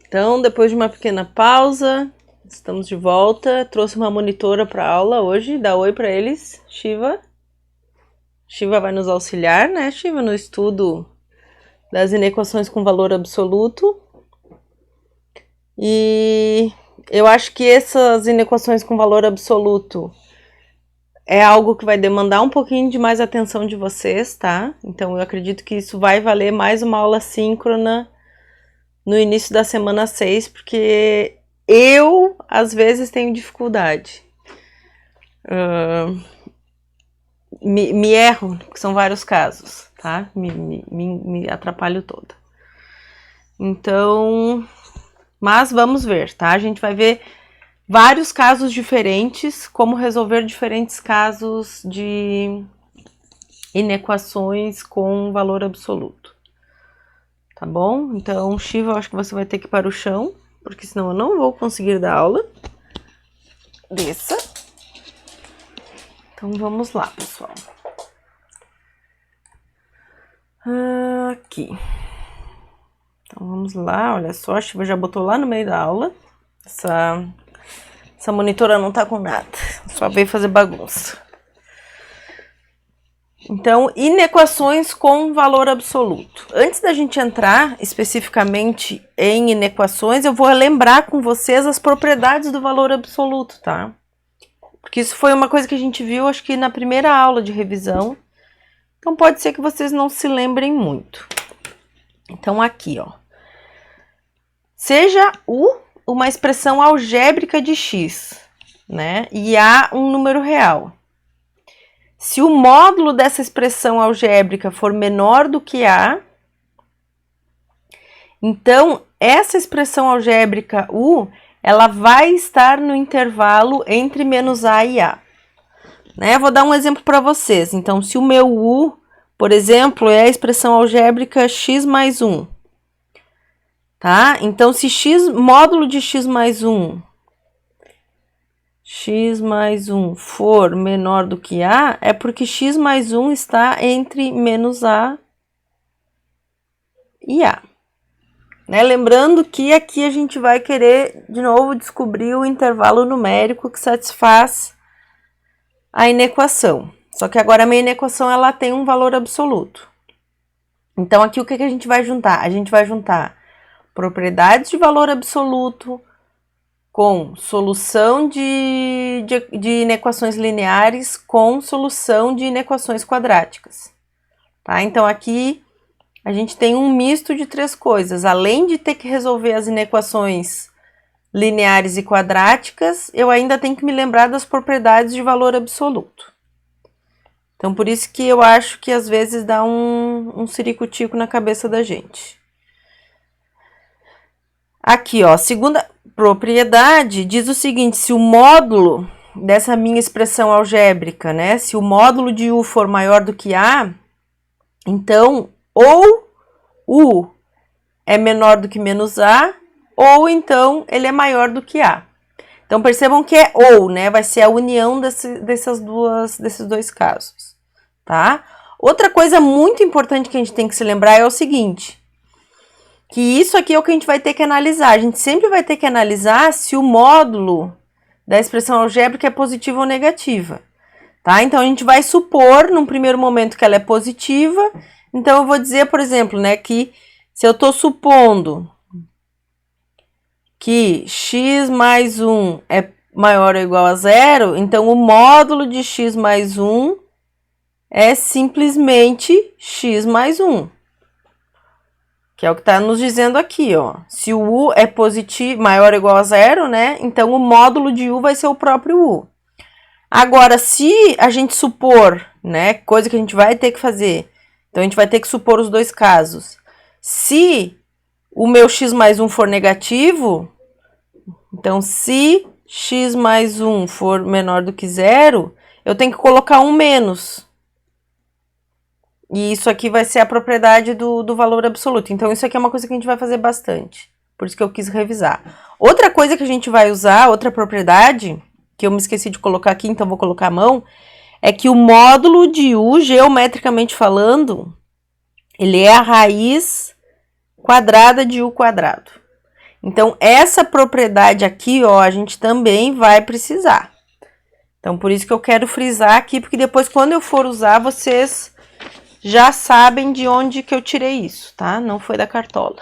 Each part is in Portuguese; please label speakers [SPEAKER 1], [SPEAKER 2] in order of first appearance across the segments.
[SPEAKER 1] Então, depois de uma pequena pausa, estamos de volta. Trouxe uma monitora para aula hoje. Dá oi para eles, Shiva. Shiva vai nos auxiliar, né, Shiva, no estudo das inequações com valor absoluto. E eu acho que essas inequações com valor absoluto é algo que vai demandar um pouquinho de mais atenção de vocês, tá? Então eu acredito que isso vai valer mais uma aula síncrona no início da semana 6, porque eu, às vezes, tenho dificuldade. Me erro, porque são vários casos, tá? Me atrapalho toda. Então, mas vamos ver, tá? A gente vai ver vários casos diferentes, como resolver diferentes casos de inequações com valor absoluto. Tá bom? Então, Shiva, eu acho que você vai ter que ir para o chão, porque senão eu não vou conseguir dar aula. Desça. Então, vamos lá, pessoal. Aqui. Então, vamos lá. Olha só, a Shiva já botou lá no meio da aula. Essa monitora não tá com nada. Só veio fazer bagunça. Então, inequações com valor absoluto. Antes da gente entrar especificamente em inequações, eu vou lembrar com vocês as propriedades do valor absoluto, tá? Porque isso foi uma coisa que a gente viu, acho que na primeira aula de revisão. Então, pode ser que vocês não se lembrem muito. Então, aqui, ó. Seja U uma expressão algébrica de x, né? E A um número real. Se o módulo dessa expressão algébrica for menor do que A, então essa expressão algébrica U, ela vai estar no intervalo entre menos A e A. Né? Vou dar um exemplo para vocês. Então, se o meu U, por exemplo, é a expressão algébrica x mais 1. Tá? Então, se x, módulo de x mais 1 for menor do que A, é porque x mais 1 está entre menos A e A. Né? Lembrando que aqui a gente vai querer, de novo, descobrir o intervalo numérico que satisfaz a inequação. Só que agora a minha inequação ela tem um valor absoluto. Então, aqui o que a gente vai juntar? A gente vai juntar propriedades de valor absoluto com solução de inequações lineares com solução de inequações quadráticas. Tá? Então, aqui a gente tem um misto de três coisas. Além de ter que resolver as inequações lineares e quadráticas, eu ainda tenho que me lembrar das propriedades de valor absoluto. Então, por isso que eu acho que às vezes dá um ciricutico na cabeça da gente. Aqui, ó, segunda propriedade diz o seguinte: se o módulo dessa minha expressão algébrica, né, se o módulo de U for maior do que A, então ou U é menor do que menos A, ou então ele é maior do que A. Então percebam que é ou, né, vai ser a união desses dois casos, tá? Outra coisa muito importante que a gente tem que se lembrar é o seguinte: que isso aqui é o que a gente vai ter que analisar. A gente sempre vai ter que analisar se o módulo da expressão algébrica é positiva ou negativa, tá? Então, a gente vai supor, num primeiro momento, que ela é positiva. Então, eu vou dizer, por exemplo, né, que se eu estou supondo que x mais 1 é maior ou igual a 0, então o módulo de x mais 1 é simplesmente x mais 1. Que é o que está nos dizendo aqui, ó. Se o U é positivo, maior ou igual a 0, né? Então, o módulo de U vai ser o próprio U. Agora, se a gente supor, né? Coisa que a gente vai ter que fazer. Então, a gente vai ter que supor os dois casos. Se o meu x mais 1 for negativo, então, se x mais 1 for menor do que 0, eu tenho que colocar um menos. E isso aqui vai ser a propriedade do valor absoluto. Então, isso aqui é uma coisa que a gente vai fazer bastante. Por isso que eu quis revisar. Outra coisa que a gente vai usar, outra propriedade, que eu me esqueci de colocar aqui, então vou colocar a mão, é que o módulo de U, geometricamente falando, ele é a raiz quadrada de U quadrado. Então, essa propriedade aqui, ó, a gente também vai precisar. Então, por isso que eu quero frisar aqui, porque depois, quando eu for usar, vocês já sabem de onde que eu tirei isso, tá? Não foi da cartola.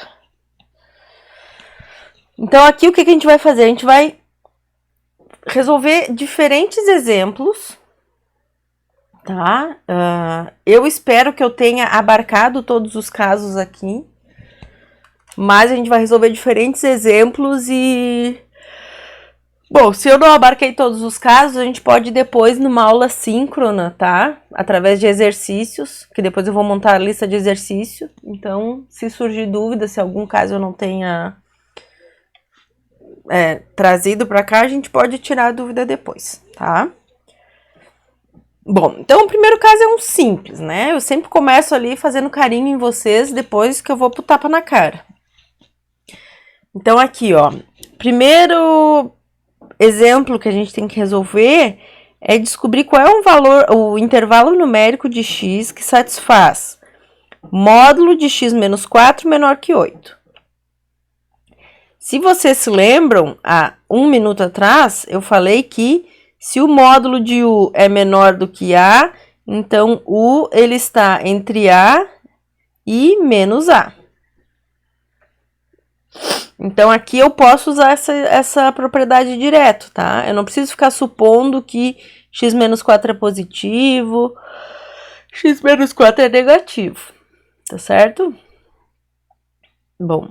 [SPEAKER 1] Então, aqui o que a gente vai fazer? A gente vai resolver diferentes exemplos, tá? Eu espero que eu tenha abarcado todos os casos aqui, mas a gente vai resolver diferentes exemplos e... Bom, se eu não abarquei todos os casos, a gente pode depois, numa aula síncrona, tá? Através de exercícios, que depois eu vou montar a lista de exercício. Então, se surgir dúvida, se algum caso eu não tenha trazido para cá, a gente pode tirar a dúvida depois, tá? Bom, então o primeiro caso é um simples, né? Eu sempre começo ali fazendo carinho em vocês, depois que eu vou pro tapa na cara. Então, aqui, ó, primeiro exemplo que a gente tem que resolver é descobrir qual é o intervalo numérico de x que satisfaz módulo de x menos 4 menor que 8. Se vocês se lembram, há 1 minuto atrás, eu falei que se o módulo de u é menor do que a, então u ele está entre a e menos a. Então, aqui eu posso usar essa propriedade direto, tá? Eu não preciso ficar supondo que x menos 4 é positivo, x menos 4 é negativo, tá certo? Bom,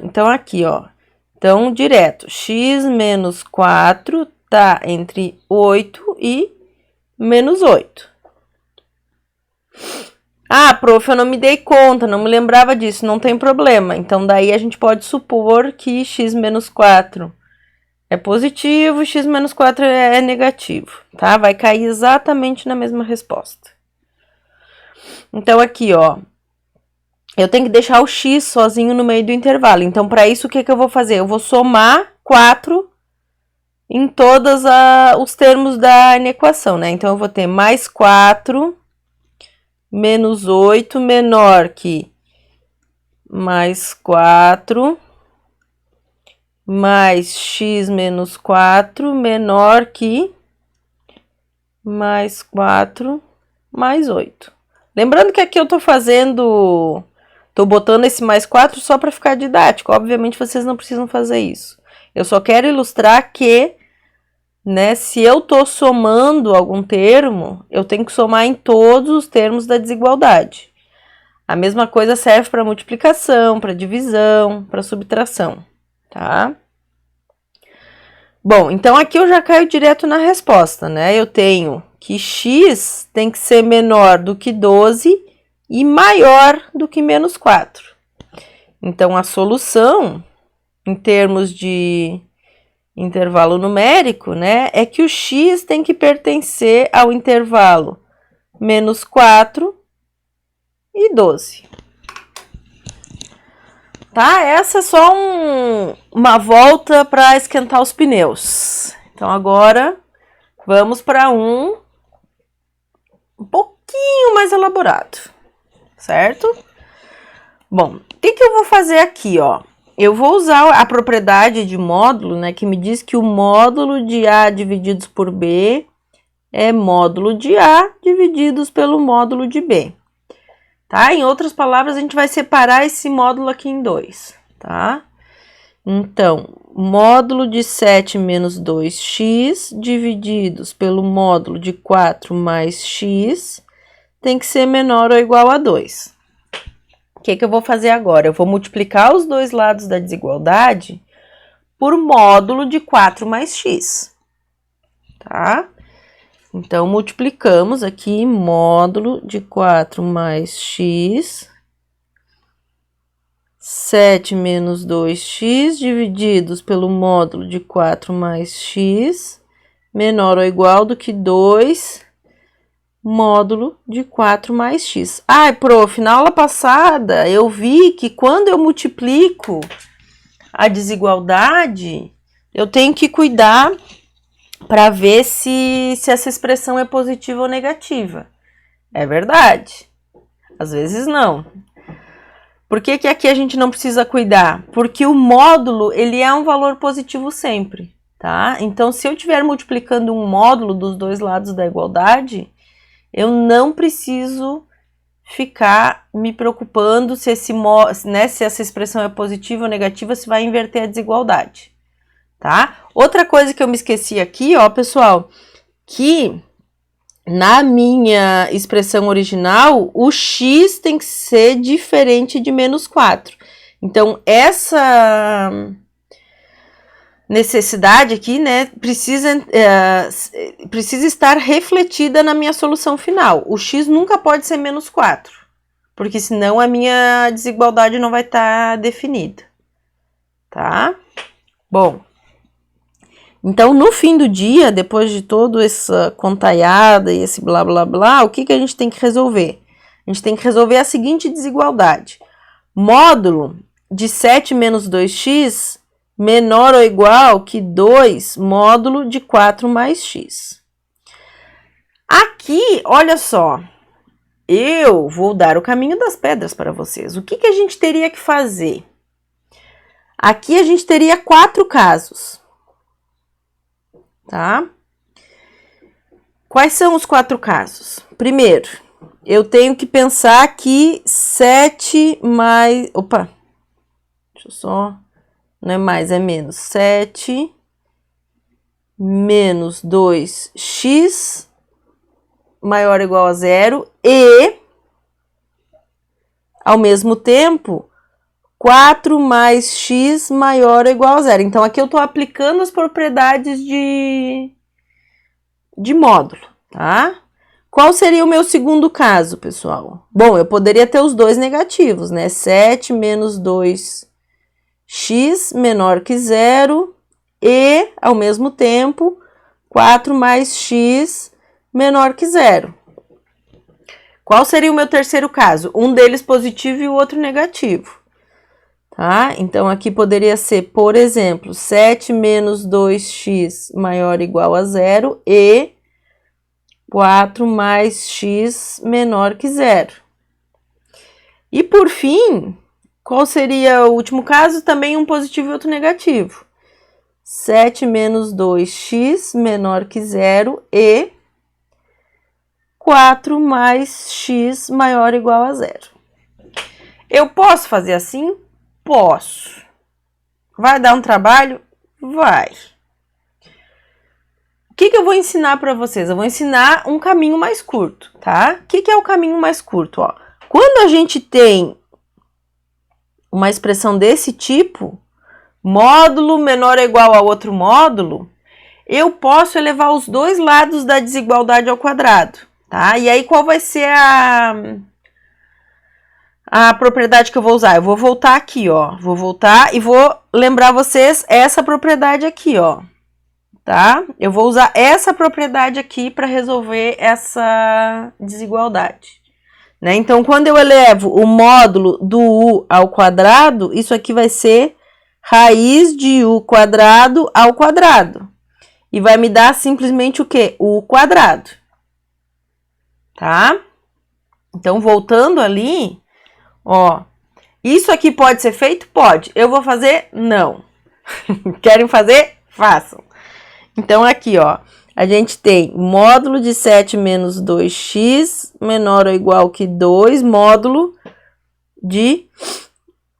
[SPEAKER 1] então aqui, ó. Então, direto, x menos 4 tá entre 8 e menos 8. Ah, prof, eu não me dei conta, não me lembrava disso, não tem problema. Então, daí a gente pode supor que x menos 4 é positivo, x menos 4 é negativo, tá? Vai cair exatamente na mesma resposta. Então, aqui, ó, eu tenho que deixar o x sozinho no meio do intervalo. Então, para isso, o que eu vou fazer? Eu vou somar 4 em todos os termos da equação, né? Então, eu vou ter mais 4... menos 8 menor que mais 4, mais x menos 4 menor que mais 4 mais 8. Lembrando que aqui eu tô botando esse mais 4 só para ficar didático. Obviamente vocês não precisam fazer isso. Eu só quero ilustrar que, né, se eu tô somando algum termo, eu tenho que somar em todos os termos da desigualdade. A mesma coisa serve para multiplicação, para divisão, para subtração, tá? Bom, então aqui eu já caio direto na resposta, né? Eu tenho que x tem que ser menor do que 12 e maior do que menos 4. Então, a solução, em termos de intervalo numérico, né, é que o x tem que pertencer ao intervalo menos 4 e 12. Tá? Essa é só uma volta para esquentar os pneus. Então, agora, vamos para um pouquinho mais elaborado, certo? Bom, o que eu vou fazer aqui, ó? Eu vou usar a propriedade de módulo, né, que me diz que o módulo de A divididos por B é módulo de A divididos pelo módulo de B. Tá? Em outras palavras, a gente vai separar esse módulo aqui em dois, tá? Então, módulo de 7 menos 2x divididos pelo módulo de 4 mais x tem que ser menor ou igual a 2. O que eu vou fazer agora? Eu vou multiplicar os dois lados da desigualdade por módulo de 4 mais x, tá? Então, multiplicamos aqui módulo de 4 mais x, 7 menos 2x divididos pelo módulo de 4 mais x, menor ou igual do que 2 módulo de 4 mais x. Ai, prof, na aula passada eu vi que quando eu multiplico a desigualdade, eu tenho que cuidar para ver se essa expressão é positiva ou negativa. É verdade. Às vezes não. Por que que aqui a gente não precisa cuidar? Porque o módulo, ele é um valor positivo sempre, tá? Então, se eu estiver multiplicando um módulo dos dois lados da igualdade, eu não preciso ficar me preocupando se se essa expressão é positiva ou negativa, se vai inverter a desigualdade, tá? Outra coisa que eu me esqueci aqui, ó, pessoal, que na minha expressão original, o x tem que ser diferente de menos 4. Então, essa necessidade aqui, né, precisa estar refletida na minha solução final. O x nunca pode ser menos 4, porque senão a minha desigualdade não vai estar definida, tá? Bom, então, no fim do dia, depois de toda essa contaiada e esse blá blá blá, o que que a gente tem que resolver? A gente tem que resolver a seguinte desigualdade. Módulo de 7 menos 2x menor ou igual que 2 módulo de 4 mais x. Aqui, olha só, eu vou dar o caminho das pedras para vocês. O que que a gente teria que fazer? Aqui a gente teria 4 casos. Tá? Quais são os 4 casos? Primeiro, eu tenho que pensar que 7 mais... Opa! Deixa eu só... Não é mais, é menos. 7 menos 2x maior ou igual a 0 e, ao mesmo tempo, 4 mais x maior ou igual a 0. Então, aqui eu estou aplicando as propriedades de módulo, tá? Qual seria o meu segundo caso, pessoal? Bom, eu poderia ter os dois negativos, né? 7 menos 2x menor que 0 e, ao mesmo tempo, 4 mais x menor que 0. Qual seria o meu terceiro caso? Um deles positivo e o outro negativo. Tá? Então, aqui poderia ser, por exemplo, 7 menos 2x maior ou igual a 0 e 4 mais x menor que 0. E, por fim, qual seria o último caso? Também um positivo e outro negativo. 7 menos 2x menor que 0 e 4 mais x maior ou igual a 0. Eu posso fazer assim? Posso. Vai dar um trabalho? Vai. O que eu vou ensinar para vocês? Eu vou ensinar um caminho mais curto, tá? O que é o caminho mais curto? Ó, quando a gente tem uma expressão desse tipo, módulo menor ou igual a outro módulo, eu posso elevar os dois lados da desigualdade ao quadrado, tá? E aí, qual vai ser a propriedade que eu vou usar? Eu vou voltar aqui, ó. Vou voltar e vou lembrar vocês essa propriedade aqui, ó. Tá? Eu vou usar essa propriedade aqui para resolver essa desigualdade. Né? Então, quando eu elevo o módulo do u ao quadrado, isso aqui vai ser raiz de u quadrado ao quadrado. E vai me dar simplesmente o quê? U quadrado. Tá? Então, voltando ali, ó, isso aqui pode ser feito? Pode. Eu vou fazer? Não. Querem fazer? Façam. Então, aqui, ó, a gente tem módulo de 7 menos 2x menor ou igual que 2, módulo de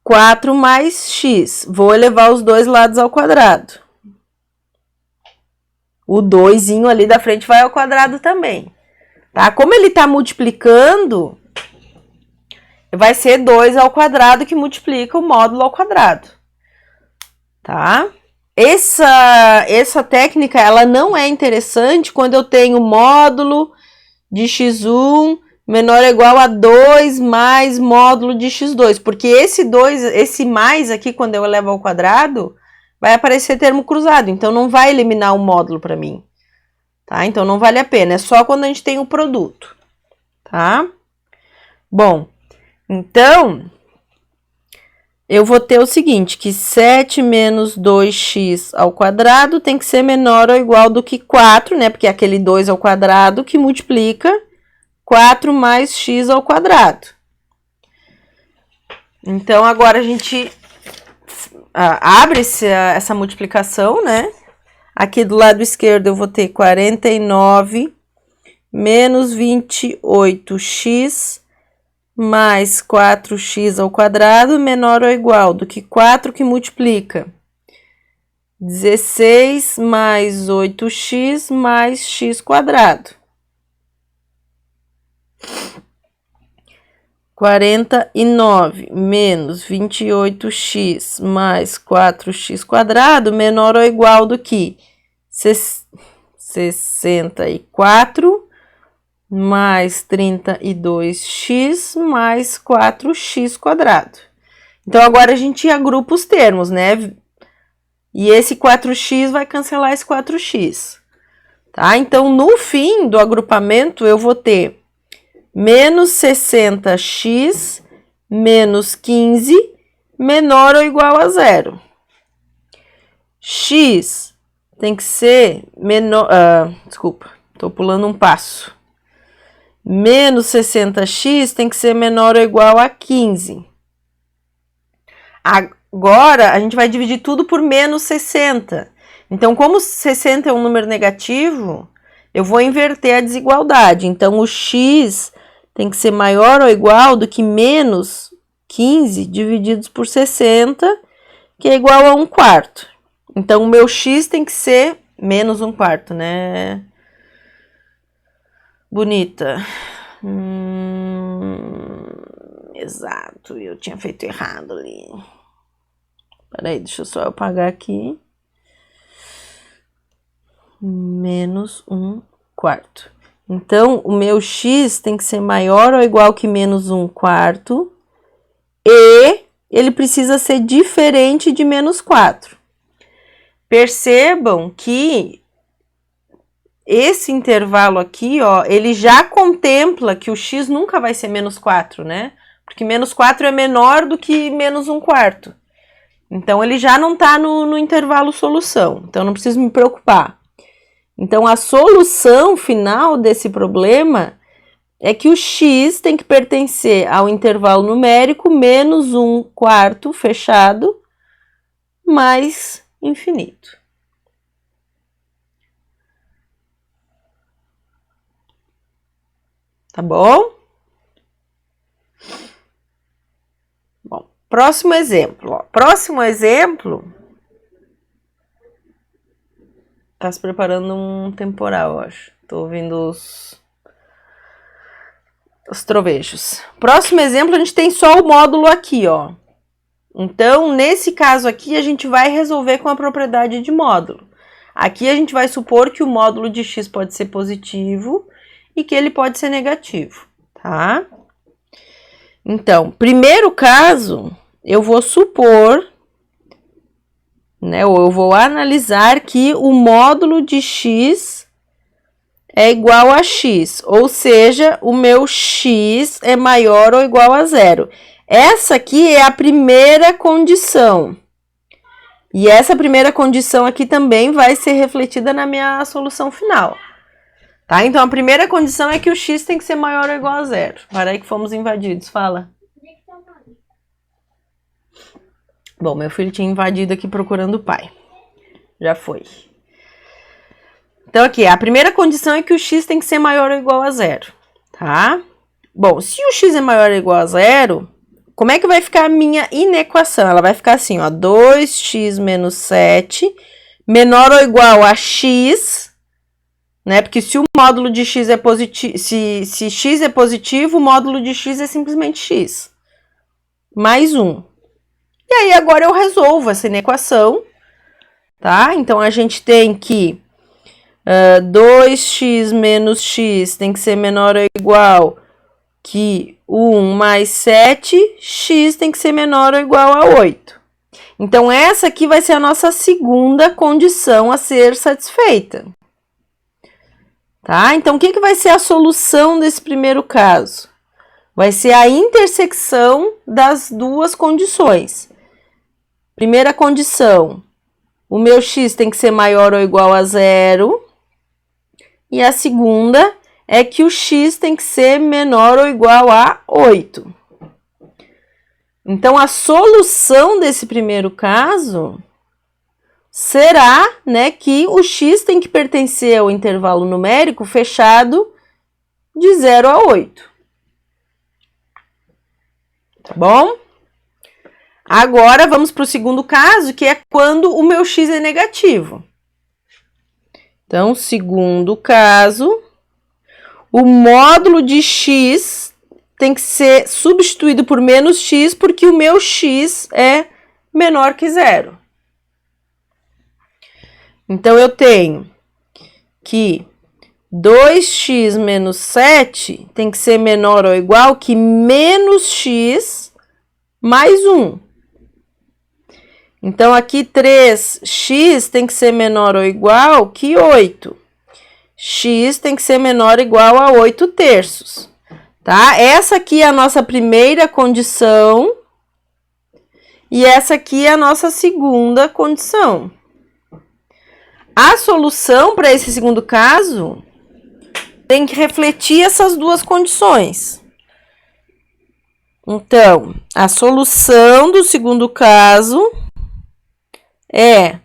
[SPEAKER 1] 4 mais x. Vou elevar os dois lados ao quadrado. O 2zinho ali da frente vai ao quadrado também. Tá? Como ele tá multiplicando, vai ser 2 ao quadrado que multiplica o módulo ao quadrado. Tá? Essa técnica, ela não é interessante quando eu tenho módulo de x1 menor ou igual a 2 mais módulo de x2, porque esse mais aqui, quando eu elevo ao quadrado, vai aparecer termo cruzado, então não vai eliminar o módulo para mim, tá? Então não vale a pena, é só quando a gente tem o produto, tá? Bom, então... eu vou ter o seguinte, que 7 menos 2x ao quadrado tem que ser menor ou igual do que 4, né? Porque é aquele 2 ao quadrado que multiplica 4 mais x ao quadrado. Então, agora a gente abre essa multiplicação, né? Aqui do lado esquerdo eu vou ter 49 menos 28x mais 4x ao quadrado menor ou igual do que 4 que multiplica 16 mais 8x mais x quadrado. 49 menos 28x mais 4x quadrado menor ou igual do que 64 mais 32x mais 4x quadrado. Então, agora a gente agrupa os termos, né? E esse 4x vai cancelar esse 4x, tá? Então, no fim do agrupamento, eu vou ter menos 60x menos 15 menor ou igual a zero. X tem que ser menor... desculpa, estou pulando um passo. Menos 60x tem que ser menor ou igual a 15. Agora, a gente vai dividir tudo por menos 60. Então, como 60 é um número negativo, eu vou inverter a desigualdade. Então, o x tem que ser maior ou igual do que menos 15 divididos por 60, que é igual a 1/4. Então, o meu x tem que ser menos 1/4, né? Bonita. Exato, eu tinha feito errado ali. Peraí, deixa eu só apagar aqui. Menos 1/4. Então, o meu x tem que ser maior ou igual que menos 1/4 e ele precisa ser diferente de menos 4. Percebam que esse intervalo aqui, ó, ele já contempla que o x nunca vai ser menos 4, né? Porque menos 4 é menor do que menos 1/4. Então, ele já não está no intervalo solução. Então, não preciso me preocupar. Então, a solução final desse problema é que o x tem que pertencer ao intervalo numérico menos 1/4 fechado mais infinito. Tá bom? Bom, próximo exemplo. Ó. Próximo exemplo... Tá se preparando um temporal, eu acho. Tô ouvindo os trovejos. Próximo exemplo, a gente tem só o módulo aqui, ó. Então, nesse caso aqui, a gente vai resolver com a propriedade de módulo. Aqui a gente vai supor que o módulo de x pode ser positivo e que ele pode ser negativo, tá? Então, primeiro caso, eu vou supor... né? Ou eu vou analisar que o módulo de x é igual a x, ou seja, o meu x é maior ou igual a zero. Essa aqui é a primeira condição. E essa primeira condição aqui também vai ser refletida na minha solução final. Tá? Então, a primeira condição é que o x tem que ser maior ou igual a zero. Para aí que fomos invadidos, fala. Bom, meu filho tinha invadido aqui procurando o pai. Já foi. Então, aqui, a primeira condição é que o x tem que ser maior ou igual a zero, tá? Bom, se o x é maior ou igual a zero, como é que vai ficar a minha inequação? Ela vai ficar assim, ó, 2x menos 7 menor ou igual a x, né? Porque se o módulo de x é positivo, se x é positivo, o módulo de x é simplesmente x, mais 1. E aí, agora eu resolvo essa inequação, tá? Então, a gente tem que 2x menos x tem que ser menor ou igual que 1 mais 7, x tem que ser menor ou igual a 8. Então, essa aqui vai ser a nossa segunda condição a ser satisfeita. Tá? Então, o que vai ser a solução desse primeiro caso? Vai ser a intersecção das duas condições. Primeira condição, o meu x tem que ser maior ou igual a zero. E a segunda é que o x tem que ser menor ou igual a 8. Então, a solução desse primeiro caso será, né, que o x tem que pertencer ao intervalo numérico fechado de 0 a 8. Tá bom? Agora, vamos para o segundo caso, que é quando o meu x é negativo. Então, segundo caso, o módulo de x tem que ser substituído por menos x, porque o meu x é menor que 0. Então, eu tenho que 2x menos 7 tem que ser menor ou igual que menos x mais 1. Então, aqui 3x tem que ser menor ou igual que 8. X tem que ser menor ou igual a 8 terços. Tá? Essa aqui é a nossa primeira condição. E essa aqui é a nossa segunda condição. A solução para esse segundo caso tem que refletir essas duas condições. Então, a solução do segundo caso é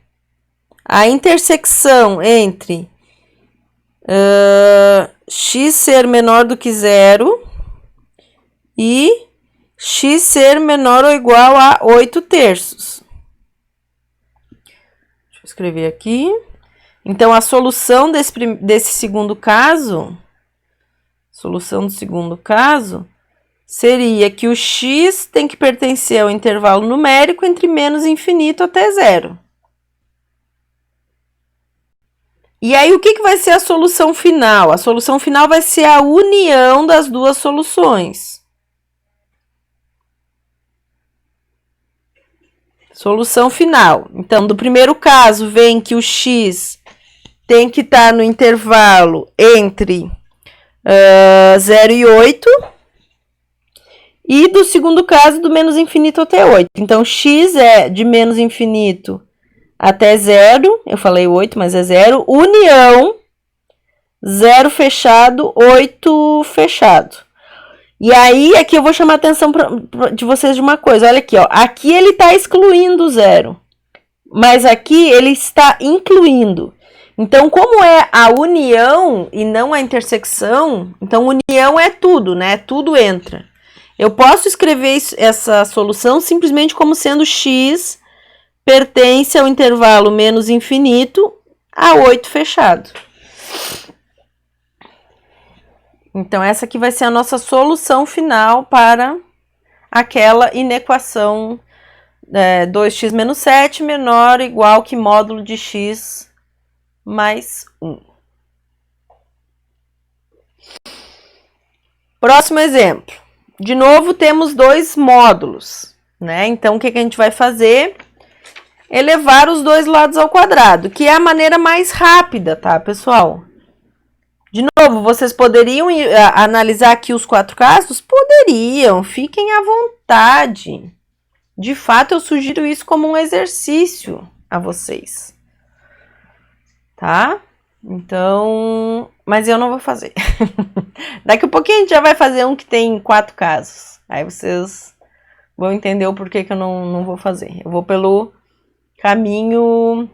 [SPEAKER 1] a intersecção entre x ser menor do que 0 e x ser menor ou igual a 8 terços. Deixa eu escrever aqui. Então, a solução desse segundo caso, seria que o x tem que pertencer ao intervalo numérico entre menos infinito até 0. E aí, o que vai ser a solução final? A solução final vai ser a união das duas soluções. Solução final. Então, do primeiro caso, vem que o x tem que estar no intervalo entre 0 e 8. E do segundo caso, do menos infinito até 8. Então, x é de menos infinito até 0. Eu falei 8, mas é 0. União, 0 fechado, 8 fechado. E aí, aqui eu vou chamar a atenção de vocês de uma coisa. Olha aqui, ó. Aqui ele está excluindo o 0. Mas aqui ele está incluindo. Então, como é a união e não a intersecção, então união é tudo, né? Tudo entra. Eu posso escrever essa solução simplesmente como sendo x pertence ao intervalo menos infinito a 8 fechado. Então, essa aqui vai ser a nossa solução final para aquela inequação 2x menos 7 menor ou igual que módulo de x mais 1. Próximo exemplo. De novo, temos dois módulos, né? Então, o que a gente vai fazer? Elevar os dois lados ao quadrado, que é a maneira mais rápida, tá, pessoal? De novo, vocês poderiam analisar aqui os 4 casos? Poderiam, fiquem à vontade. De fato, eu sugiro isso como um exercício a vocês. Tá? Então, mas eu não vou fazer. Daqui a pouquinho a gente já vai fazer um que tem 4 casos. Aí vocês vão entender o porquê que eu não vou fazer. Eu vou pelo caminho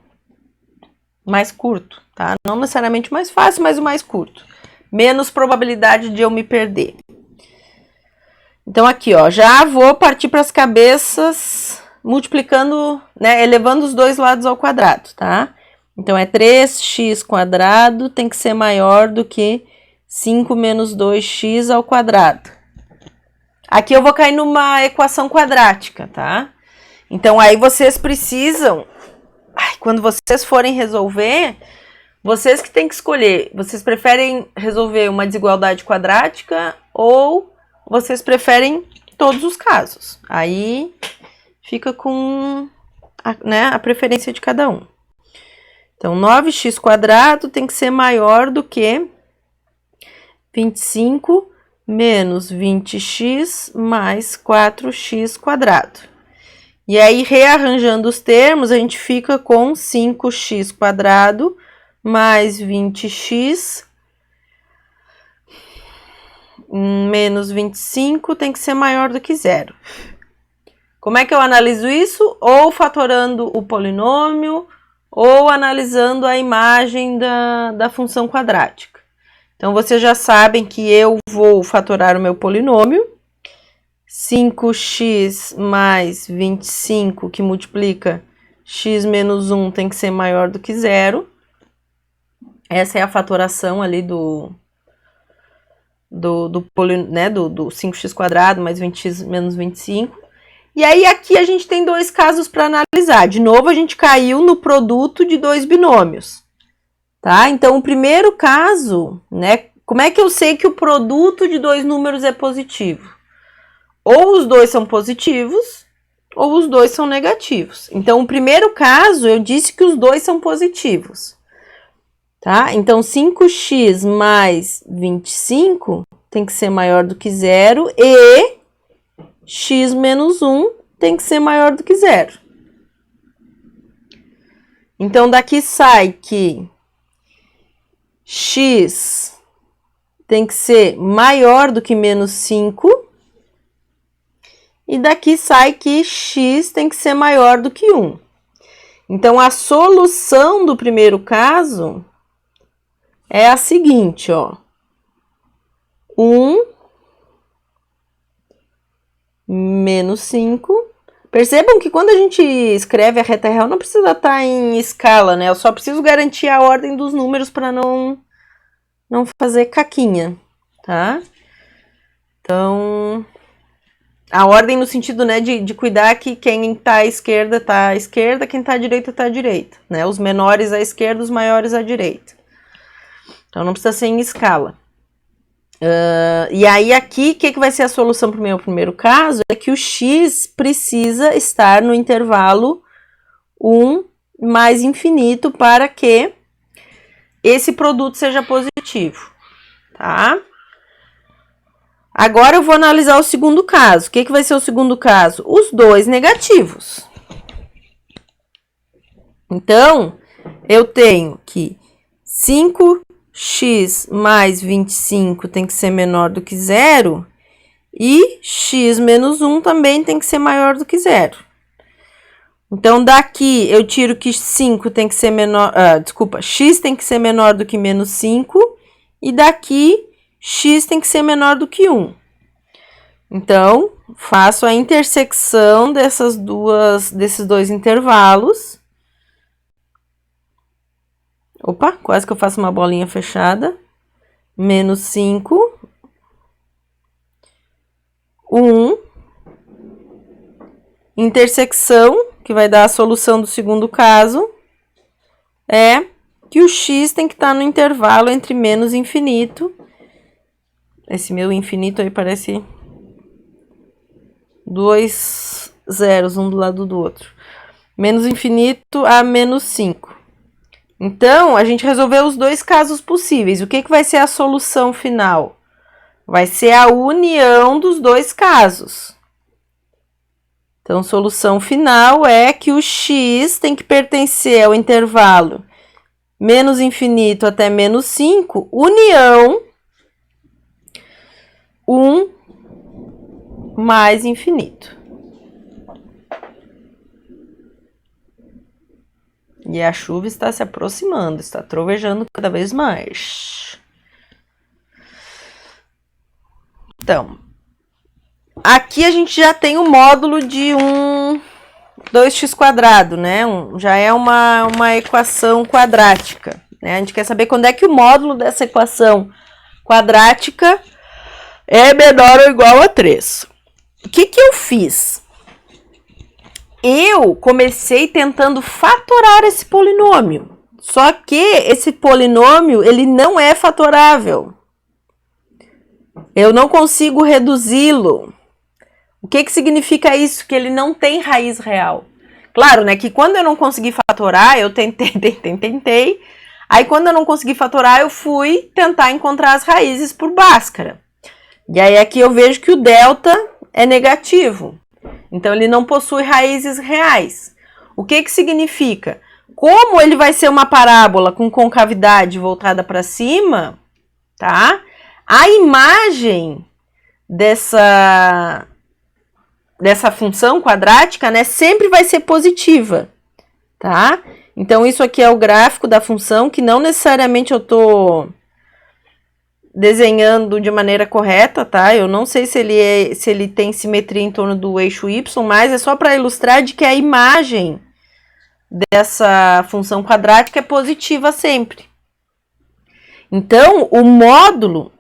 [SPEAKER 1] mais curto, tá? Não necessariamente o mais fácil, mas o mais curto. Menos probabilidade de eu me perder. Então, aqui, ó, já vou partir para as cabeças, multiplicando, né, elevando os dois lados ao quadrado, tá? Então, é 3x quadrado tem que ser maior do que 5 menos 2x ao quadrado. Aqui eu vou cair numa equação quadrática, tá? Então, aí vocês precisam, quando vocês forem resolver, vocês que têm que escolher, vocês preferem resolver uma desigualdade quadrática ou vocês preferem todos os casos? Aí fica com a preferência de cada um. Então, 9x quadrado tem que ser maior do que 25 menos 20x mais 4x quadrado. E aí, rearranjando os termos, a gente fica com 5x quadrado mais 20x menos 25 tem que ser maior do que 0. Como é que eu analiso isso? Ou fatorando o polinômio, ou analisando a imagem da função quadrática. Então, vocês já sabem que eu vou fatorar o meu polinômio. 5x mais 25, que multiplica x menos 1, tem que ser maior do que 0. Essa é a fatoração ali do 5x quadrado mais 20x menos 25. E aí, aqui a gente tem dois casos para analisar. De novo, a gente caiu no produto de dois binômios. Tá? Então, o primeiro caso, né? Como é que eu sei que o produto de dois números é positivo? Ou os dois são positivos, ou os dois são negativos. Então, o primeiro caso, eu disse que os dois são positivos. Tá? Então, 5x mais 25 tem que ser maior do que 0 e x menos 1 tem que ser maior do que 0. Então, daqui sai que x tem que ser maior do que menos 5. E daqui sai que x tem que ser maior do que 1. Então, a solução do primeiro caso é a seguinte, ó. 1 menos 5. Percebam que quando a gente escreve a reta real, não precisa estar em escala, né? Eu só preciso garantir a ordem dos números para não fazer caquinha, tá? Então, a ordem no sentido, né, de cuidar que quem está à esquerda, quem está à direita, né? Os menores à esquerda, os maiores à direita. Então, não precisa ser em escala. E aí, aqui, o que vai ser a solução para o meu primeiro caso? É que o x precisa estar no intervalo 1 mais infinito para que esse produto seja positivo, tá? Agora, eu vou analisar o segundo caso. O que vai ser o segundo caso? Os dois negativos. Então, eu tenho que 5x mais 25 tem que ser menor do que 0 e x menos 1 também tem que ser maior do que 0. Então, daqui eu tiro que 5 tem que ser menor... x tem que ser menor do que menos 5 e daqui x tem que ser menor do que 1. Então, faço a intersecção desses dois intervalos. Opa, quase que eu faço uma bolinha fechada. Menos 5. 1. Intersecção, que vai dar a solução do segundo caso, é que o x tem que estar no intervalo entre menos e infinito. Esse meu infinito aí parece 2 zeros, um do lado do outro. Menos infinito a menos 5. Então, a gente resolveu os dois casos possíveis. O que vai ser a solução final? Vai ser a união dos dois casos. Então, solução final é que o x tem que pertencer ao intervalo menos infinito até menos 5, união 1 mais infinito. E a chuva está se aproximando, está trovejando cada vez mais. Então, aqui a gente já tem o módulo de 2x², né? Já é uma equação quadrática, né? A gente quer saber quando é que o módulo dessa equação quadrática é menor ou igual a 3. O que eu fiz? Eu comecei tentando fatorar esse polinômio. Só que esse polinômio, ele não é fatorável. Eu não consigo reduzi-lo. O que significa isso? Que ele não tem raiz real. Claro, né, que quando eu não consegui fatorar, eu tentei. Aí, quando eu não consegui fatorar, eu fui tentar encontrar as raízes por Bhaskara. E aí, aqui eu vejo que o delta é negativo. Então, ele não possui raízes reais. O que significa? Como ele vai ser uma parábola com concavidade voltada para cima, tá? A imagem dessa dessa função quadrática, né, sempre vai ser positiva, tá? Então, isso aqui é o gráfico da função, que não necessariamente eu tô desenhando de maneira correta, tá? Eu não sei se ele tem simetria em torno do eixo y, mas é só para ilustrar de que a imagem dessa função quadrática é positiva sempre. Então, o módulo,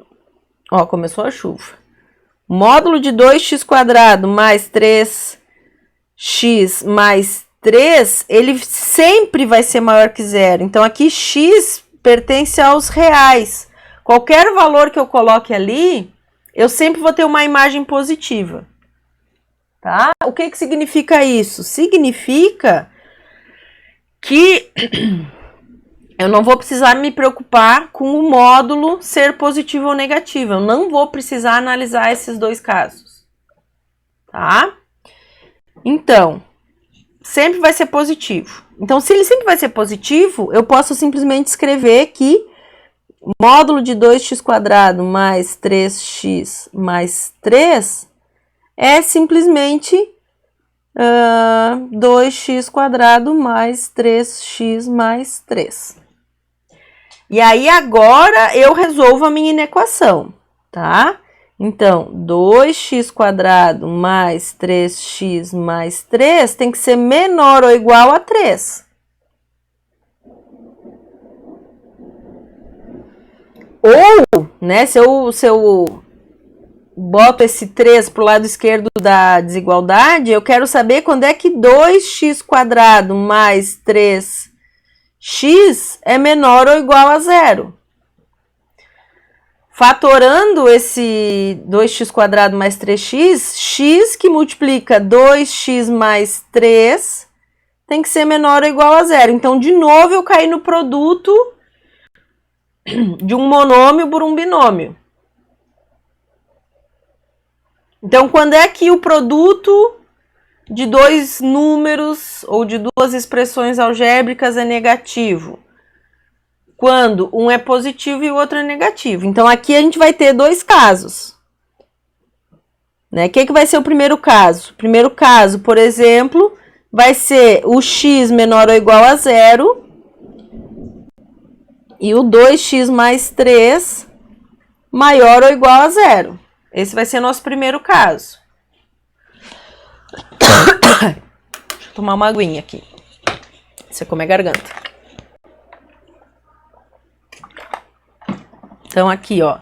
[SPEAKER 1] ó, começou a chuva. O módulo de 2x² mais 3x mais 3, ele sempre vai ser maior que zero. Então, aqui x pertence aos reais. Qualquer valor que eu coloque ali, eu sempre vou ter uma imagem positiva. Tá? O que significa isso? Significa que eu não vou precisar me preocupar com o módulo ser positivo ou negativo. Eu não vou precisar analisar esses dois casos. Tá? Então, sempre vai ser positivo. Então, se ele sempre vai ser positivo, eu posso simplesmente escrever que módulo de 2x² mais 3x mais 3 é simplesmente 2x² mais 3x mais 3. E aí, agora, eu resolvo a minha inequação, tá? Então, 2x² mais 3x mais 3 tem que ser menor ou igual a 3. Ou, né, se eu boto esse 3 para o lado esquerdo da desigualdade, eu quero saber quando é que 2x² mais 3x é menor ou igual a zero. Fatorando esse 2x² mais 3x, x que multiplica 2x mais 3 tem que ser menor ou igual a zero. Então, de novo, eu caí no produto de um monômio por um binômio. Então, quando é que o produto de dois números ou de duas expressões algébricas é negativo? Quando um é positivo e o outro é negativo. Então, aqui a gente vai ter dois casos. Né? O que vai ser o primeiro caso? O primeiro caso, por exemplo, vai ser o x menor ou igual a zero e o 2x mais 3 maior ou igual a zero. Esse vai ser nosso primeiro caso. Deixa eu tomar uma aguinha aqui. Secou minha garganta. Então, aqui, ó.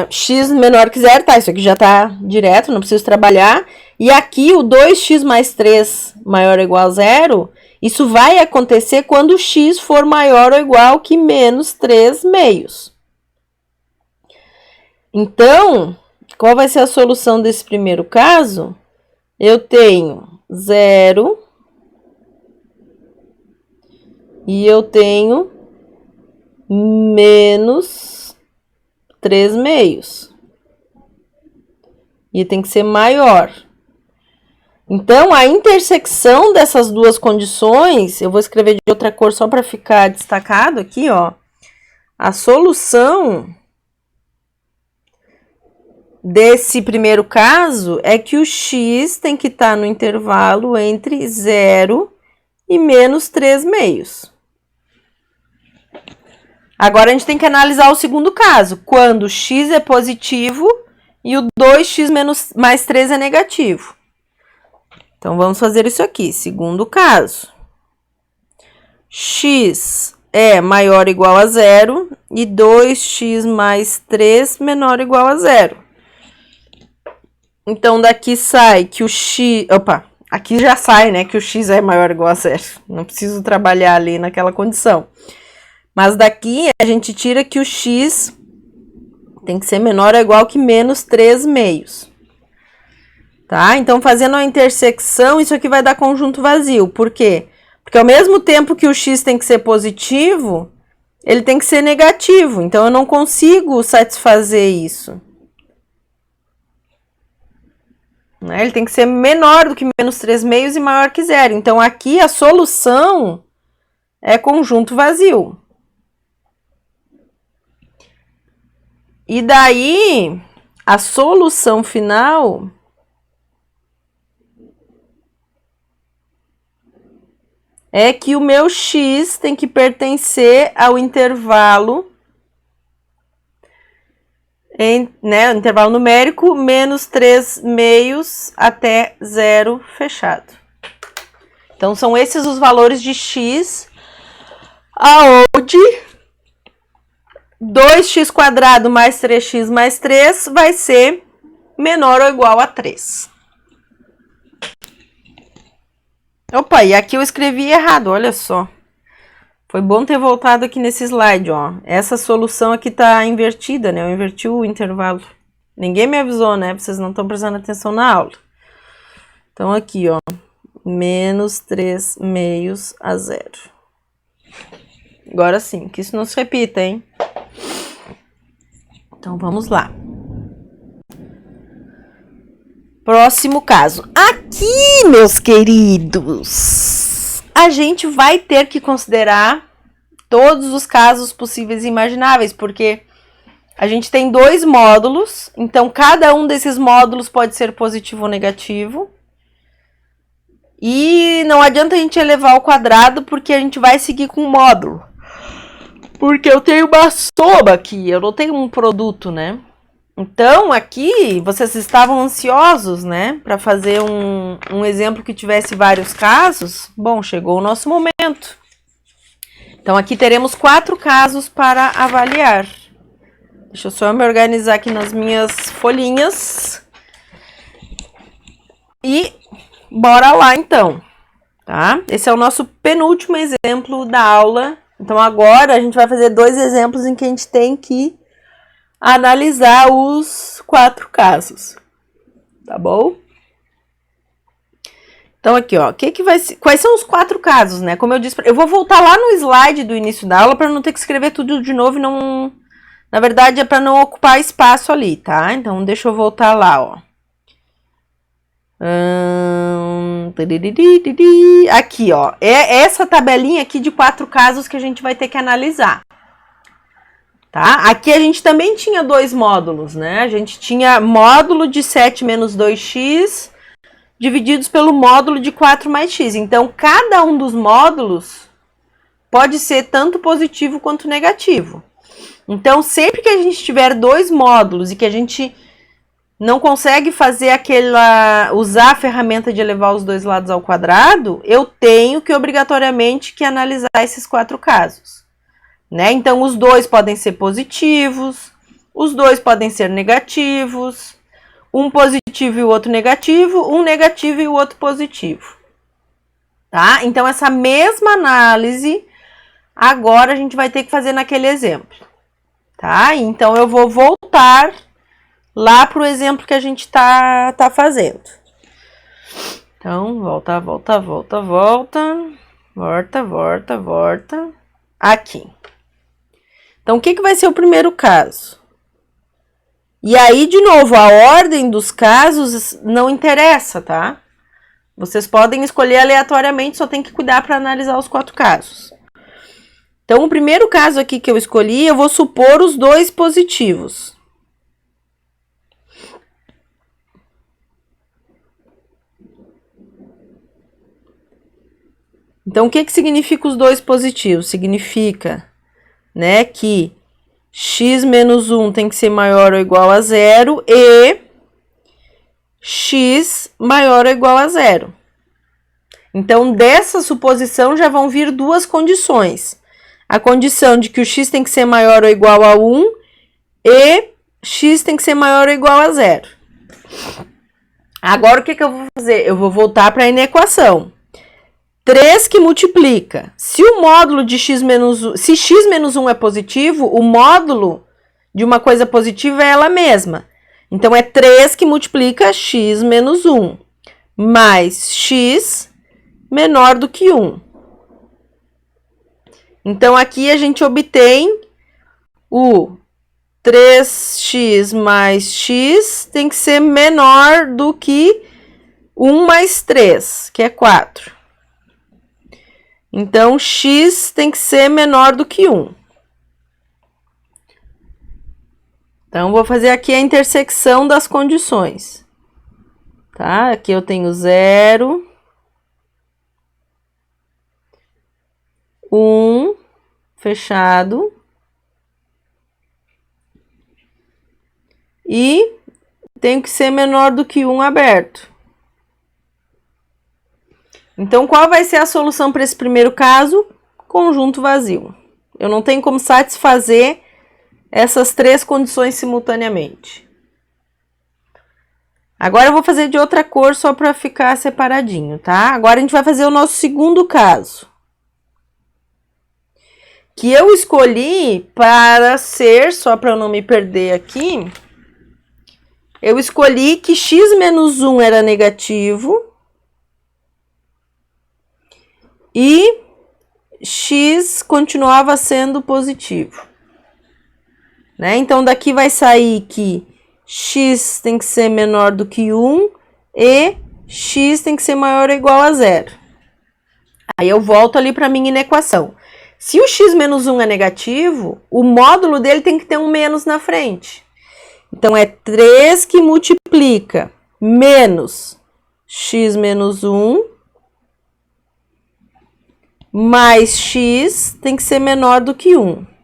[SPEAKER 1] X menor que zero, tá? Isso aqui já tá direto, não preciso trabalhar. E aqui, o 2x mais 3 maior ou igual a zero, isso vai acontecer quando x for maior ou igual que menos 3 meios. Então, qual vai ser a solução desse primeiro caso? Eu tenho 0 e eu tenho menos 3 meios. E tem que ser maior. Então, a intersecção dessas duas condições, eu vou escrever de outra cor só para ficar destacado aqui, ó. A solução desse primeiro caso é que o x tem que estar no intervalo entre 0 e menos 3 meios. Agora, a gente tem que analisar o segundo caso, quando x é positivo e o 2x mais 3 é negativo. Então, vamos fazer isso aqui. Segundo caso, x é maior ou igual a zero e 2x mais 3 menor ou igual a zero. Então, daqui sai que o x... Opa, aqui já sai, né, que o x é maior ou igual a zero. Não preciso trabalhar ali naquela condição. Mas daqui a gente tira que o x tem que ser menor ou igual que menos 3 meios. Tá? Então, fazendo a intersecção, isso aqui vai dar conjunto vazio. Por quê? Porque ao mesmo tempo que o x tem que ser positivo, ele tem que ser negativo. Então, eu não consigo satisfazer isso. Né? Ele tem que ser menor do que menos 3 meios e maior que zero. Então, aqui a solução é conjunto vazio. E daí, a solução final é que o meu x tem que pertencer ao intervalo, né, intervalo numérico, menos 3 meios até 0 fechado. Então, são esses os valores de x, aonde 2x² mais 3x mais 3 vai ser menor ou igual a 3. Opa, e aqui eu escrevi errado, olha só. Foi bom ter voltado aqui nesse slide, ó. Essa solução aqui tá invertida, né? Eu inverti o intervalo. Ninguém me avisou, né? Vocês não estão prestando atenção na aula. Então, aqui, ó. Menos 3 meios a 0. Agora sim, que isso não se repita, hein? Então, vamos lá. Próximo caso. Aqui, meus queridos, a gente vai ter que considerar todos os casos possíveis e imagináveis, porque a gente tem 2 módulos, então cada um desses módulos pode ser positivo ou negativo. E não adianta a gente elevar ao quadrado, porque a gente vai seguir com o módulo. Porque eu tenho uma soma aqui, eu não tenho um produto, né? Então, aqui, vocês estavam ansiosos, né? Para fazer um exemplo que tivesse vários casos. Bom, chegou o nosso momento. Então, aqui teremos 4 casos para avaliar. Deixa eu só me organizar aqui nas minhas folhinhas. E bora lá, então. Tá? Esse é o nosso penúltimo exemplo da aula. Então, agora a gente vai fazer 2 exemplos em que a gente tem que analisar os 4 casos. Tá bom? Então, aqui, ó, quais são os 4 casos, né? Como eu disse, eu vou voltar lá no slide do início da aula para não ter que escrever tudo de novo e não... Na verdade, é para não ocupar espaço ali, tá? Então, deixa eu voltar lá, ó. Aqui, ó. É essa tabelinha aqui de 4 casos que a gente vai ter que analisar. Tá? Aqui a gente também tinha 2 módulos, né? A gente tinha módulo de 7 menos 2x divididos pelo módulo de 4 mais x. Então, cada um dos módulos pode ser tanto positivo quanto negativo. Então, sempre que a gente tiver 2 módulos e que a gente não consegue fazer usar a ferramenta de elevar os 2 lados ao quadrado, eu tenho que obrigatoriamente analisar esses 4 casos. Né? Então, os 2 podem ser positivos, os 2 podem ser negativos, um positivo e o outro negativo, um negativo e o outro positivo. Tá? Então, essa mesma análise, agora a gente vai ter que fazer naquele exemplo. Tá? Então, eu vou voltar lá para o exemplo que a gente tá fazendo. Então, volta. Aqui. Então, o que vai ser o primeiro caso? E aí, de novo, a ordem dos casos não interessa, tá? Vocês podem escolher aleatoriamente, só tem que cuidar para analisar os 4 casos. Então, o primeiro caso aqui que eu escolhi, eu vou supor os 2 positivos. Então, o que significa os 2 positivos? Significa, né, que x menos 1 tem que ser maior ou igual a 0 e x maior ou igual a 0. Então, dessa suposição já vão vir 2 condições. A condição de que o x tem que ser maior ou igual a 1 e x tem que ser maior ou igual a 0. Agora, o que eu vou fazer? Eu vou voltar para a inequação. 3 que multiplica. Se o módulo de x menos 1, se x menos 1 é positivo, o módulo de uma coisa positiva é ela mesma. Então, é 3 que multiplica x menos 1, mais x menor do que 1. Então, aqui a gente obtém o 3x mais x tem que ser menor do que 1 mais 3, que é 4. Então, x tem que ser menor do que 1. Então, vou fazer aqui a intersecção das condições. Tá? Aqui eu tenho 0, 1, fechado. E tem que ser menor do que 1 aberto. Então, qual vai ser a solução para esse primeiro caso? Conjunto vazio. Eu não tenho como satisfazer essas três condições simultaneamente. Agora eu vou fazer de outra cor só para ficar separadinho, tá? Agora a gente vai fazer o nosso segundo caso. Que eu escolhi para ser, só para eu não me perder aqui, eu escolhi que x menos 1 era negativo e x continuava sendo positivo. Né? Então, daqui vai sair que x tem que ser menor do que 1 e x tem que ser maior ou igual a 0. Aí eu volto ali para a minha inequação. Se o x menos 1 é negativo, o módulo dele tem que ter um menos na frente. Então, é 3 que multiplica menos x menos 1 mais x tem que ser menor do que 1.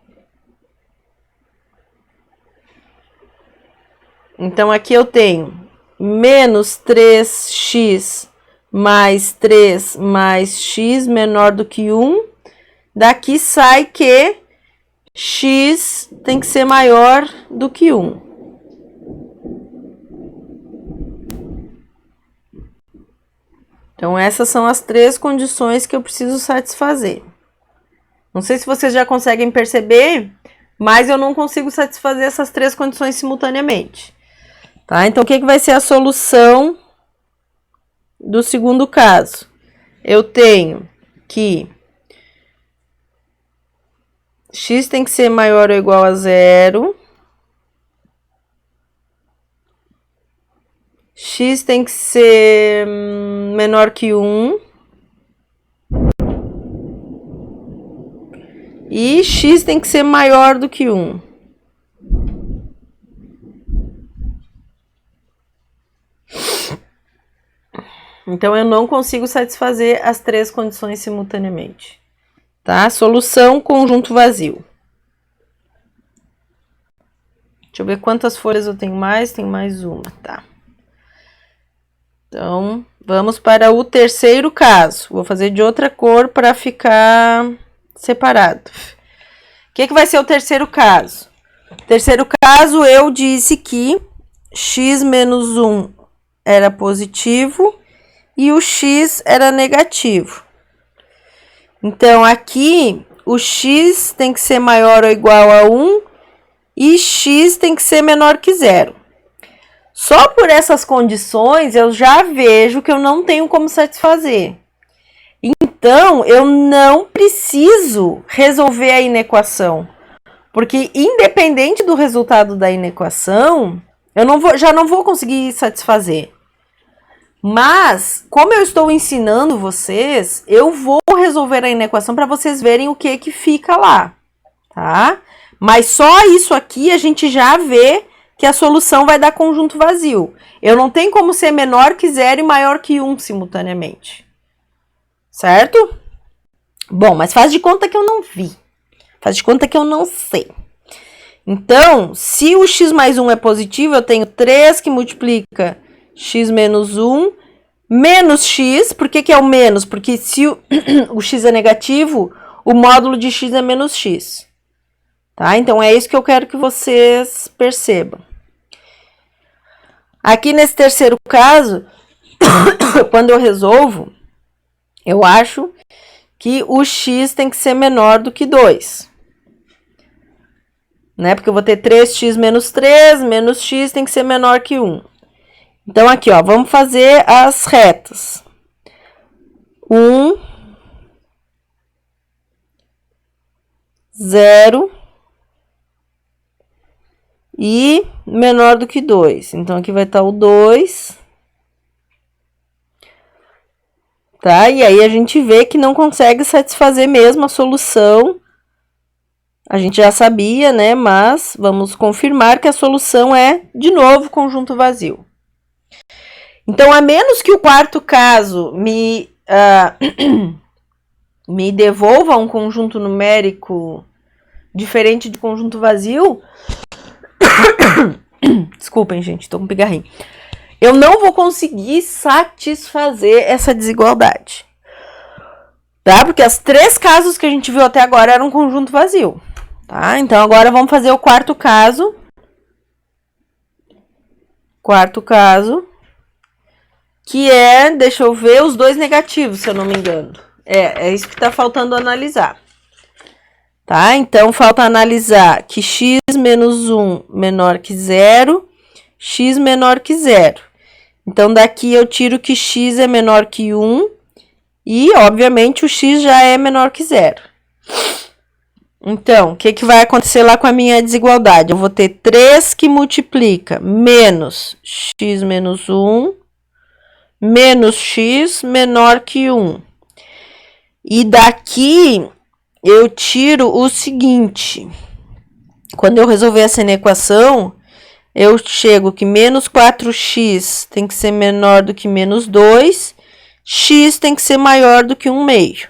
[SPEAKER 1] Então, aqui eu tenho menos 3x mais 3 mais x menor do que 1. Daqui sai que x tem que ser maior do que 1. Então, essas são as três condições que eu preciso satisfazer. Não sei se vocês já conseguem perceber, mas eu não consigo satisfazer essas três condições simultaneamente. Tá? Então, o que vai ser a solução do segundo caso? Eu tenho que x tem que ser maior ou igual a 0. X tem que ser menor que 1. E x tem que ser maior do que 1. Então, eu não consigo satisfazer as três condições simultaneamente. Tá? Solução, conjunto vazio. Deixa eu ver quantas folhas eu tenho mais. Tenho mais uma, tá. Então, vamos para o terceiro caso. Vou fazer de outra cor para ficar separado. O que vai ser o terceiro caso? Terceiro caso, eu disse que x menos 1 era positivo e o x era negativo. Então, aqui, o x tem que ser maior ou igual a 1 e x tem que ser menor que 0. Só por essas condições, eu já vejo que eu não tenho como satisfazer. Então, eu não preciso resolver a inequação. Porque, independente do resultado da inequação, eu já não vou conseguir satisfazer. Mas, como eu estou ensinando vocês, eu vou resolver a inequação para vocês verem o que fica lá, tá? Mas só isso aqui a gente já vê que a solução vai dar conjunto vazio. Eu não tenho como ser menor que 0 e maior que 1 simultaneamente. Certo? Bom, mas faz de conta que eu não vi. Faz de conta que eu não sei. Então, se o x mais 1 é positivo, eu tenho 3 que multiplica x menos 1, menos x. Por que é o menos? Porque se o x é negativo, o módulo de x é menos x. Tá? Então, é isso que eu quero que vocês percebam. Aqui nesse terceiro caso, quando eu resolvo, eu acho que o x tem que ser menor do que 2. Né? Porque eu vou ter 3x menos 3, menos x tem que ser menor que 1. Então, aqui, ó, vamos fazer as retas. 1, 0 e menor do que 2. Então, aqui vai estar o 2. Tá? E aí, a gente vê que não consegue satisfazer mesmo a solução A gente já sabia, né? Mas vamos confirmar que a solução é, de novo, conjunto vazio. Então, a menos que o quarto caso me devolva um conjunto numérico diferente de conjunto vazio... Desculpem, gente, tô com pigarrinho. Eu não vou conseguir satisfazer essa desigualdade. Tá? Porque os 3 casos que a gente viu até agora eram um conjunto vazio. Tá? Então, agora vamos fazer o quarto caso. Quarto caso. Que é, deixa eu ver, os 2 negativos, se eu não me engano. É isso que tá faltando analisar. Tá? Então, falta analisar que x menos 1 menor que 0, x menor que 0. Então, daqui eu tiro que x é menor que 1 e, obviamente, o x já é menor que 0. Então, o que vai acontecer lá com a minha desigualdade? Eu vou ter 3 que multiplica menos x menos 1 menos x menor que 1. E daqui eu tiro o seguinte. Quando eu resolver essa equação, eu chego que menos 4x tem que ser menor do que menos 2, x tem que ser maior do que 1 meio.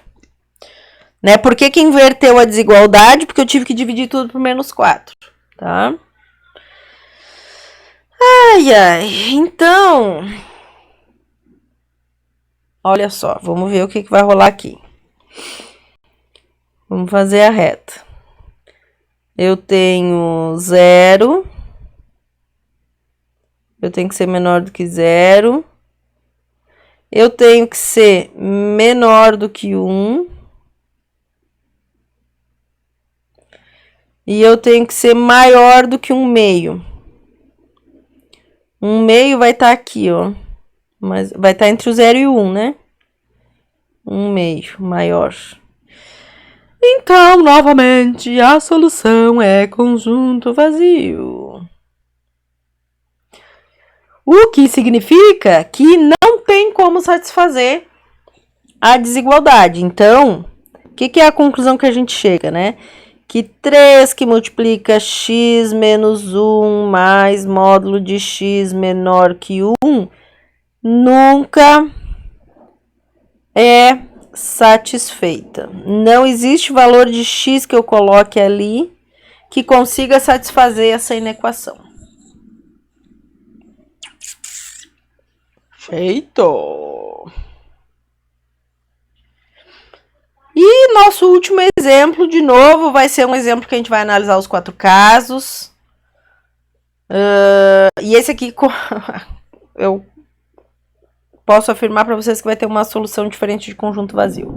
[SPEAKER 1] Né? Por que inverteu a desigualdade? Porque eu tive que dividir tudo por menos 4, tá? Ai, ai, então... Olha só, vamos ver o que vai rolar aqui. Vamos fazer a reta. Eu tenho 0. Eu tenho que ser menor do que 0. Eu tenho que ser menor do que 1. E eu tenho que ser maior do que 1 meio. 1 meio vai estar aqui, ó. Mas vai estar entre o 0 e o 1, né? 1 meio, maior. Então, novamente, a solução é conjunto vazio. O que significa que não tem como satisfazer a desigualdade. Então, o que é a conclusão que a gente chega, né? Que 3 que multiplica x menos 1 mais módulo de x menor que 1 nunca é satisfeita. Não existe valor de x que eu coloque ali que consiga satisfazer essa inequação. Feito! E nosso último exemplo, de novo, vai ser um exemplo que a gente vai analisar os 4 casos. E esse aqui, eu posso afirmar para vocês que vai ter uma solução diferente de conjunto vazio.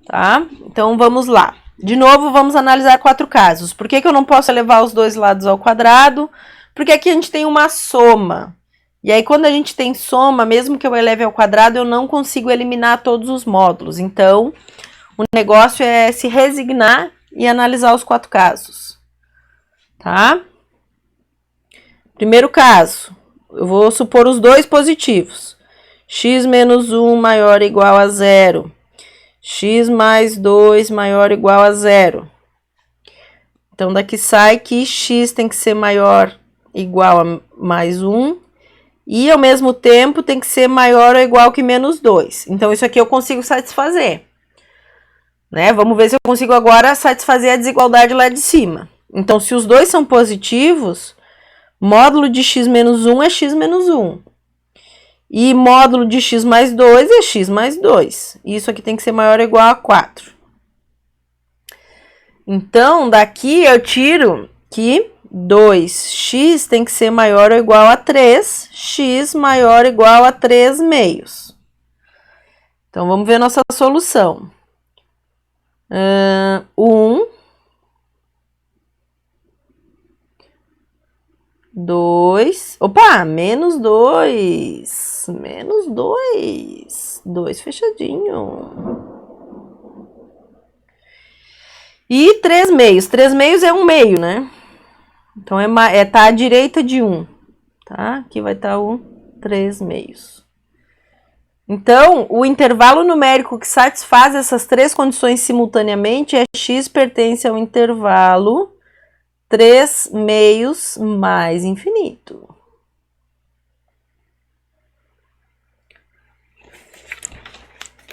[SPEAKER 1] Tá? Então, vamos lá. De novo, vamos analisar 4 casos. Por que eu não posso elevar os 2 lados ao quadrado? Porque aqui a gente tem uma soma. E aí, quando a gente tem soma, mesmo que eu eleve ao quadrado, eu não consigo eliminar todos os módulos. Então, o negócio é se resignar e analisar os 4 casos. Tá? Primeiro caso, eu vou supor os 2 positivos. X menos 1 maior ou igual a 0. X mais 2 maior ou igual a 0. Então, daqui sai que x tem que ser maior ou igual a mais 1. E, ao mesmo tempo, tem que ser maior ou igual que menos 2. Então, isso aqui eu consigo satisfazer. Né? Vamos ver se eu consigo agora satisfazer a desigualdade lá de cima. Então, se os 2 são positivos, módulo de x menos 1 é x menos 1. E módulo de x mais 2 é x mais 2. Isso aqui tem que ser maior ou igual a 4. Então, daqui eu tiro que 2x tem que ser maior ou igual a 3, x maior ou igual a 3 meios. Então, vamos ver nossa solução. 1, 2, opa, menos 2, menos 2, 2 fechadinho. E 3 meios, 3 meios é 1 meio, né? Então, tá à direita de 1, tá? Aqui vai estar o 3 meios. Então, o intervalo numérico que satisfaz essas três condições simultaneamente é x pertence ao intervalo 3 meios mais infinito.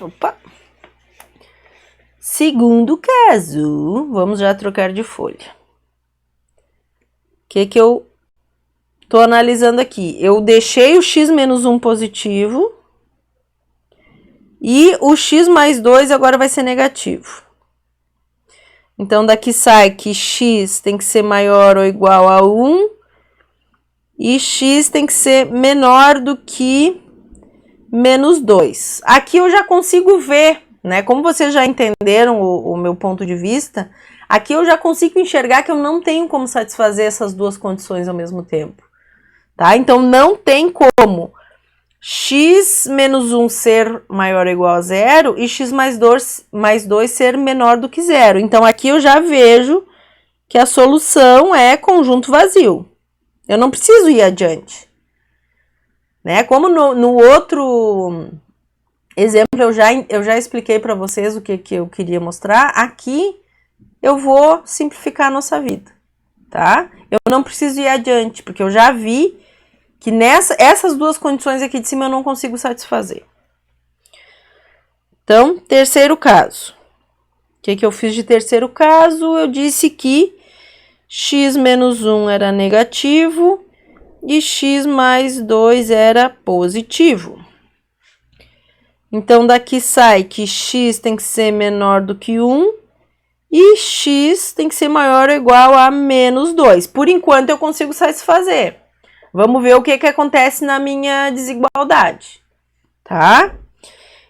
[SPEAKER 1] Opa! Segundo caso, vamos já trocar de folha. O que eu tô analisando aqui? Eu deixei o x menos 1 positivo e o x mais 2 agora vai ser negativo. Então, daqui sai que x tem que ser maior ou igual a 1 e x tem que ser menor do que menos 2. Aqui eu já consigo ver, né? Como vocês já entenderam o meu ponto de vista, aqui eu já consigo enxergar que eu não tenho como satisfazer essas duas condições ao mesmo tempo, tá? Então, não tem como x menos 1 ser maior ou igual a 0 e x mais 2 ser menor do que 0. Então, aqui eu já vejo que a solução é conjunto vazio. Eu não preciso ir adiante. Né? Como no outro exemplo eu já expliquei para vocês o que eu queria mostrar, aqui eu vou simplificar a nossa vida, tá? Eu não preciso ir adiante, porque eu já vi que essas duas condições aqui de cima eu não consigo satisfazer. Então, terceiro caso. O que eu fiz de terceiro caso? Eu disse que x menos 1 era negativo e x mais 2 era positivo. Então, daqui sai que x tem que ser menor do que 1 e x tem que ser maior ou igual a menos 2. Por enquanto, eu consigo satisfazer. Vamos ver o que acontece na minha desigualdade, tá?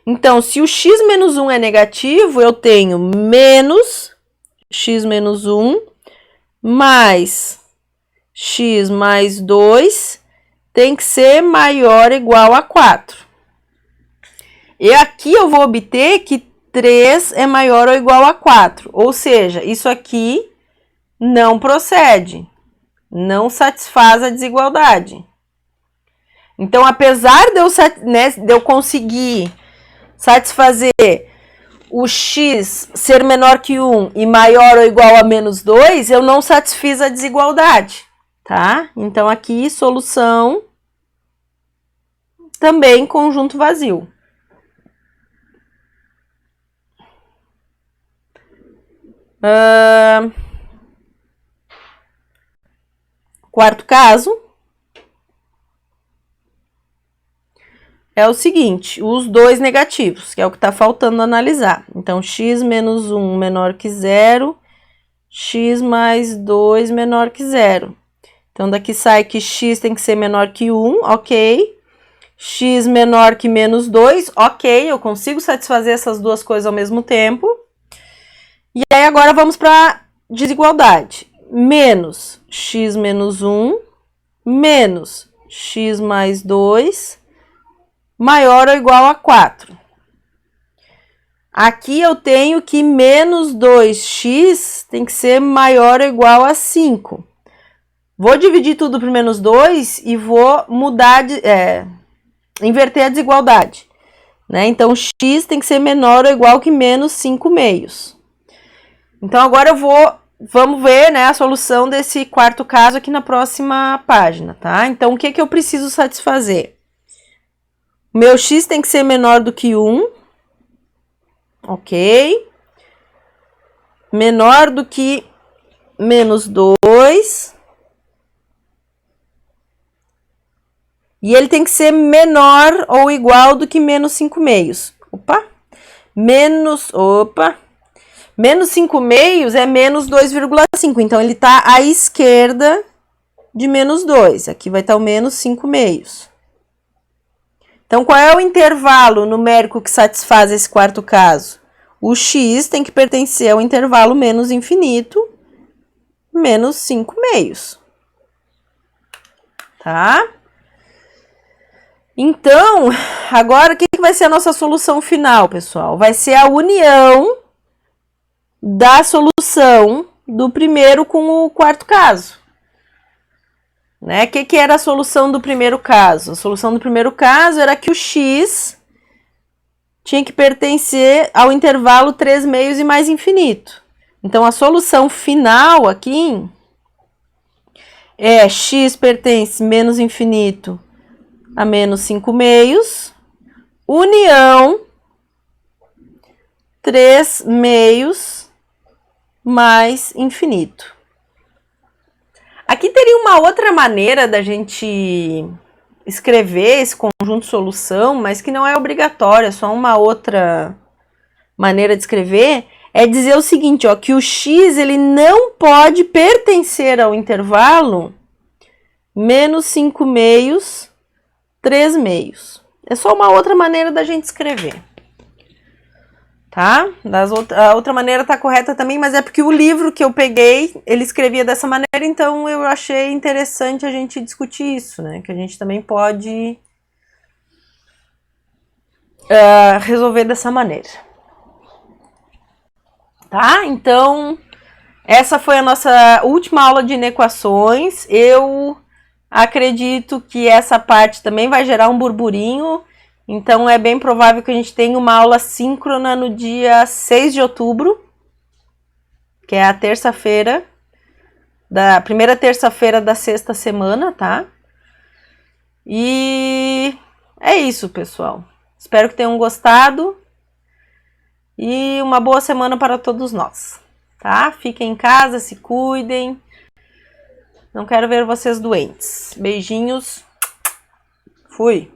[SPEAKER 1] Então, se o x menos 1 é negativo, eu tenho menos x menos 1 mais x mais 2 tem que ser maior ou igual a 4. E aqui eu vou obter que 3 é maior ou igual a 4. Ou seja, isso aqui não procede. Não satisfaz a desigualdade. Então, apesar de eu conseguir satisfazer o x ser menor que 1 e maior ou igual a menos 2, eu não satisfiz a desigualdade, tá? Então, aqui, solução também conjunto vazio. Quarto caso é o seguinte, os dois negativos, que é o que está faltando analisar. Então, x menos 1 menor que 0, x mais 2 menor que 0. Então, daqui sai que x tem que ser menor que 1, ok. X menor que menos 2, ok. Eu consigo satisfazer essas duas coisas ao mesmo tempo. E aí, agora vamos para desigualdade. Menos x menos 1 menos x mais 2 maior ou igual a 4. Aqui eu tenho que menos 2x tem que ser maior ou igual a 5. Vou dividir tudo por menos 2 e vou mudar, inverter a desigualdade. Né? Então, x tem que ser menor ou igual que menos 5 meios. Então, agora vamos ver, né, a solução desse quarto caso aqui na próxima página, tá? Então, o que eu preciso satisfazer? O meu x tem que ser menor do que 1, ok? Menor do que menos 2. E ele tem que ser menor ou igual do que menos 5 meios. Menos 5 meios é menos 2,5. Então, ele está à esquerda de menos 2. Aqui vai estar o menos 5 meios. Então, qual é o intervalo numérico que satisfaz esse quarto caso? O x tem que pertencer ao intervalo menos infinito, menos 5 meios. Tá? Então, agora o que vai ser a nossa solução final, pessoal? Vai ser a união da solução do primeiro com o quarto caso. Né? O que era a solução do primeiro caso? A solução do primeiro caso era que o x tinha que pertencer ao intervalo 3 meios e mais infinito. Então, a solução final aqui é x pertence menos infinito a menos 5 meios, união 3 meios mais infinito. Aqui teria uma outra maneira da gente escrever esse conjunto de solução, mas que não é obrigatória, é só uma outra maneira de escrever, é dizer o seguinte, ó, que o x ele não pode pertencer ao intervalo menos 5 meios, 3 meios. É só uma outra maneira da gente escrever. Tá? A outra maneira tá correta também, mas é porque o livro que eu peguei, ele escrevia dessa maneira, então eu achei interessante a gente discutir isso, né? Que a gente também pode resolver dessa maneira. Tá? Então, essa foi a nossa última aula de inequações. Eu acredito que essa parte também vai gerar um burburinho, então é bem provável que a gente tenha uma aula síncrona no dia 6 de outubro, que é a terça-feira, da primeira terça-feira da sexta semana, tá? E é isso, pessoal. Espero que tenham gostado e uma boa semana para todos nós, tá? Fiquem em casa, se cuidem. Não quero ver vocês doentes. Beijinhos. Fui.